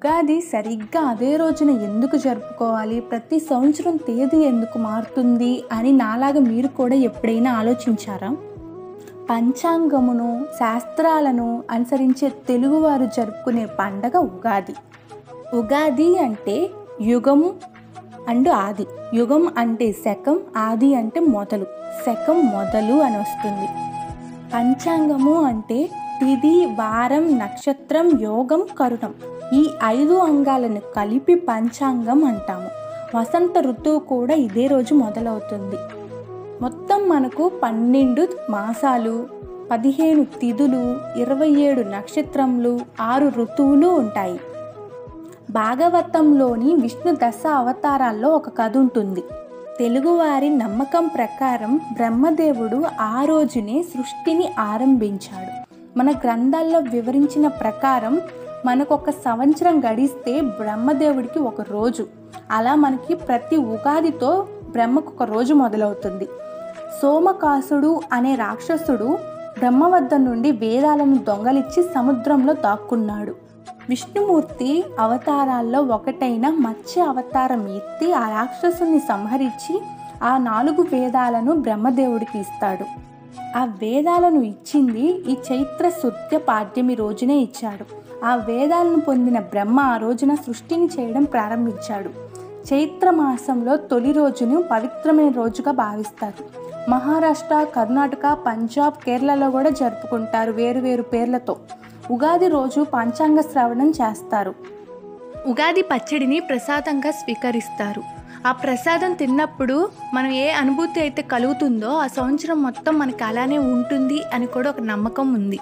ఉగాది సరిగ్గా అదే రోజున ఎందుకు జరుపుకోవాలి, ప్రతి సంవత్సరం తేదీ ఎందుకు మారుతుంది అని నాలాగా మీరు కూడా ఎప్పుడైనా ఆలోచించారా? పంచాంగమును, శాస్త్రాలను అనుసరించే తెలుగువారు జరుపుకునే పండగ ఉగాది. ఉగాది అంటే యుగము అండ్ ఆది. యుగం అంటే శకం, ఆది అంటే మొదలు. శకం మొదలు అని వస్తుంది. పంచాంగము అంటే తిథి, వారం, నక్షత్రం, యోగం, కరణం. ఈ 5 అంగాలను కలిపి పంచాంగం అంటాము. వసంత ఋతువు కూడా ఇదే రోజు మొదలవుతుంది. మొత్తం మనకు 12 మాసాలు, 15 తిథులు, 27 నక్షత్రములు, 6 ఋతువులు ఉంటాయి. భాగవతంలోని విష్ణు దశ అవతారాల్లో ఒక కథ ఉంటుంది. తెలుగువారి నమ్మకం ప్రకారం బ్రహ్మదేవుడు ఆ రోజునే సృష్టిని ఆరంభించాడు. మన గ్రంథాల్లో వివరించిన ప్రకారం మనకొక సంవత్సరం గడిస్తే బ్రహ్మదేవుడికి ఒక రోజు. అలా మనకి ప్రతి ఉగాదితో బ్రహ్మకు ఒక రోజు మొదలవుతుంది. సోమకాసుడు అనే రాక్షసుడు బ్రహ్మ వద్ద నుండి వేదాలను దొంగలించి సముద్రంలో దాక్కున్నాడు. విష్ణుమూర్తి అవతారాల్లో ఒకటైన మత్స్య అవతారం ఎత్తి ఆ రాక్షసుని సంహరించి ఆ 4 వేదాలను బ్రహ్మదేవుడికి ఇస్తాడు. ఆ వేదాలను ఇచ్చింది ఈ చైత్ర శుద్ధ పాడ్యమి రోజునే ఇచ్చాడు. ఆ వేదాలను పొందిన బ్రహ్మ ఆ రోజున సృష్టిని చేయడం ప్రారంభించాడు. చైత్ర మాసంలో తొలి రోజును పవిత్రమైన రోజుగా భావిస్తారు. మహారాష్ట్ర, కర్ణాటక, పంజాబ్, కేరళలో కూడా జరుపుకుంటారు వేరు పేర్లతో. ఉగాది రోజు పంచాంగ శ్రవణం చేస్తారు. ఉగాది పచ్చడిని ప్రసాదంగా స్వీకరిస్తారు. ఆ ప్రసాదం తిన్నప్పుడు మనం ఏ అనుభూతి అయితే కలుగుతుందో ఆ సంవత్సరం మొత్తం మనకి అలానే ఉంటుంది అని కూడా ఒక నమ్మకం ఉంది.